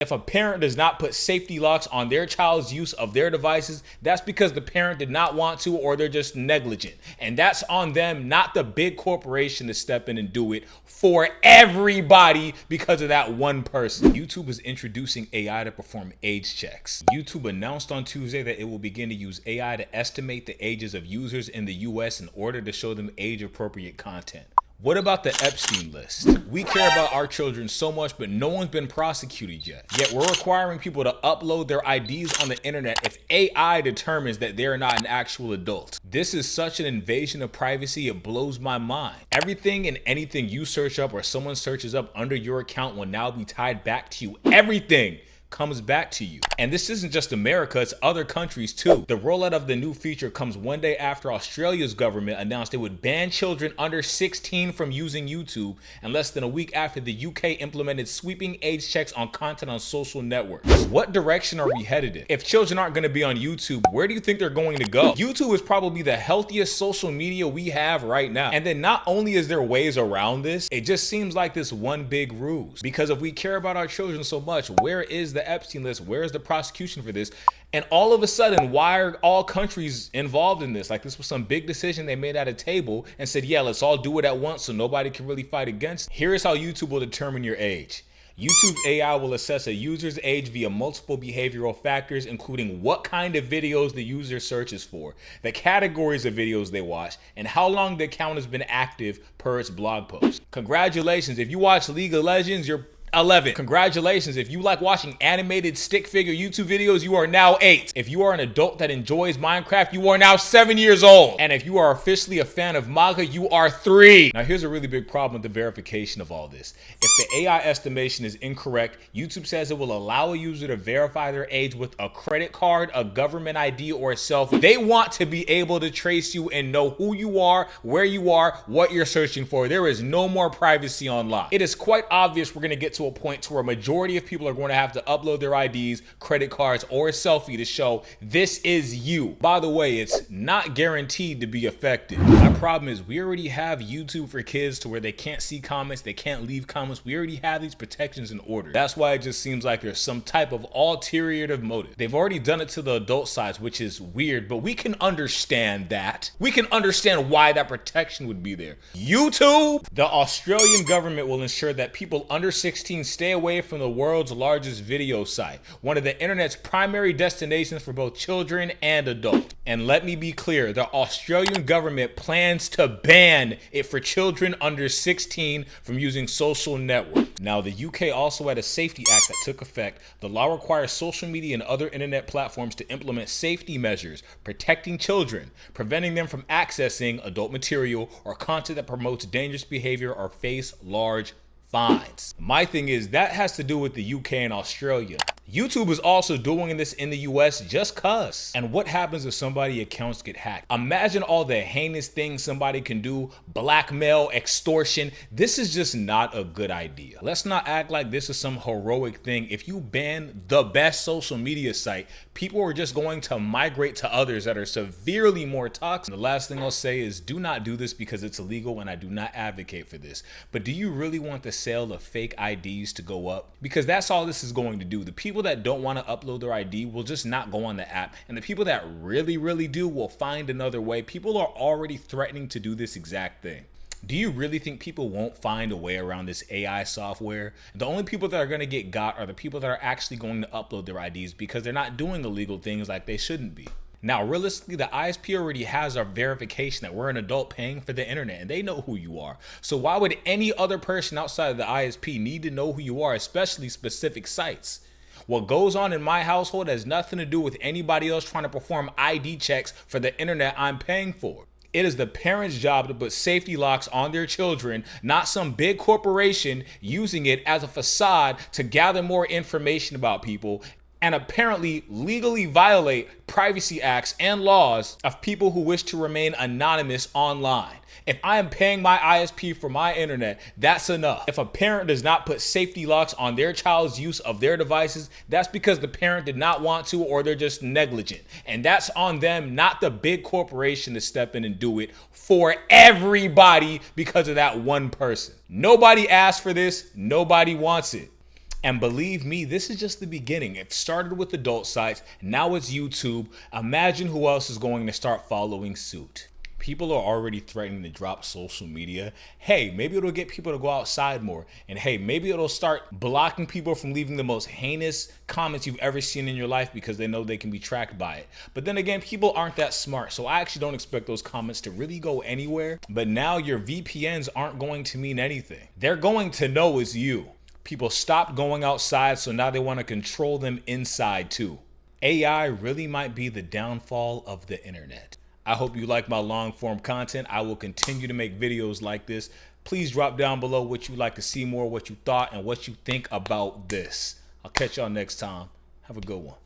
If a parent does not put safety locks on their child's use of their devices, that's because the parent did not want to, or they're just negligent. And that's on them, not the big corporation to step in and do it for everybody because of that one person. YouTube is introducing AI to perform age checks. YouTube announced on Tuesday that it will begin to use AI to estimate the ages of users in the US in order to show them age-appropriate content. What about the Epstein list? We care about our children so much, but no one's been prosecuted yet. Yet we're requiring people to upload their IDs on the internet if AI determines that they're not an actual adult. This is such an invasion of privacy, it blows my mind. Everything and anything you search up or someone searches up under your account will now be tied back to you. Everything comes back to you. And this isn't just America, it's other countries too. The rollout of the new feature comes one day after Australia's government announced it would ban children under 16 from using YouTube, and less than a week after the UK implemented sweeping age checks on content on social networks. What direction are we headed in? If children aren't going to be on YouTube, where do you think they're going to go? YouTube is probably the healthiest social media we have right now. And then not only is there ways around this, it just seems like this one big ruse. Because if we care about our children so much, where is the Epstein list? Where is the prosecution for this? And all of a sudden, why are all countries involved in this? Like this was some big decision they made at a table and said, yeah, let's all do it at once so nobody can really fight against it. Here is how YouTube will determine your age. YouTube AI will assess a user's age via multiple behavioral factors, including what kind of videos the user searches for, the categories of videos they watch, and how long the account has been active per its blog post. Congratulations, if you watch League of Legends, you're 11. Congratulations, if you like watching animated stick figure YouTube videos, you are now 8. If you are an adult that enjoys Minecraft, you are now 7 years old. And if you are officially a fan of manga, you are 3. Now here's a really big problem with the verification of all this. If the AI estimation is incorrect, YouTube says it will allow a user to verify their age with a credit card, a government ID, or a selfie. They want to be able to trace you and know who you are, where you are, what you're searching for. There is no more privacy online. It is quite obvious we're going to get to a point to where a majority of people are going to have to upload their IDs, credit cards, or a selfie to show this is you. By the way, it's not guaranteed to be effective. My problem is we already have YouTube for kids to where they can't see comments, they can't leave comments. We already have these protections in order. That's why it just seems like there's some type of ulterior motive. They've already done it to the adult sides, which is weird, but we can understand that. We can understand why that protection would be there. YouTube, the Australian government will ensure that people under 16 stay away from the world's largest video site, one of the internet's primary destinations for both children and adults. And let me be clear, the Australian government plans to ban it for children under 16 from using social networks. Now, the UK also had a safety act that took effect. The law requires social media and other internet platforms to implement safety measures, protecting children, preventing them from accessing adult material or content that promotes dangerous behavior or face large fines. My thing is that has to do with the UK and Australia. YouTube is also doing this in the US just cuz. And what happens if somebody's accounts get hacked? Imagine all the heinous things somebody can do, blackmail, extortion. This is just not a good idea. Let's not act like this is some heroic thing. If you ban the best social media site, people are just going to migrate to others that are severely more toxic. The last thing I'll say is do not do this because it's illegal and I do not advocate for this. But do you really want the sale of fake IDs to go up? Because that's all this is going to do. The people that don't want to upload their ID will just not go on the app, and the people that really do will find another way. People are already threatening to do this exact thing. Do you really think people won't find a way around this AI software? The only people that are going to get got are the people that are actually going to upload their IDs because they're not doing illegal things like they shouldn't be. Now, realistically, the ISP already has our verification that we're an adult paying for the internet, and they know who you are. So why would any other person outside of the ISP need to know who you are, especially specific sites? What goes on in my household has nothing to do with anybody else trying to perform ID checks for the internet I'm paying for. It is the parents' job to put safety locks on their children, not some big corporation using it as a facade to gather more information about people and apparently legally violate privacy acts and laws of people who wish to remain anonymous online. If I am paying my ISP for my internet, that's enough. If a parent does not put safety locks on their child's use of their devices, that's because the parent did not want to or they're just negligent. And that's on them, not the big corporation to step in and do it for everybody because of that one person. Nobody asked for this. Nobody wants it. And believe me, this is just the beginning. It started with adult sites, now it's YouTube. Imagine who else is going to start following suit. People are already threatening to drop social media. Hey, maybe it'll get people to go outside more. And hey, maybe it'll start blocking people from leaving the most heinous comments you've ever seen in your life because they know they can be tracked by it. But then again, people aren't that smart. So I actually don't expect those comments to really go anywhere. But now your VPNs aren't going to mean anything. They're going to know it's you. People stopped going outside, so now they want to control them inside too. AI really might be the downfall of the internet. I hope you like my long form content. I will continue to make videos like this. Please drop down below what you'd like to see more, what you thought, and what you think about this. I'll catch y'all next time. Have a good one.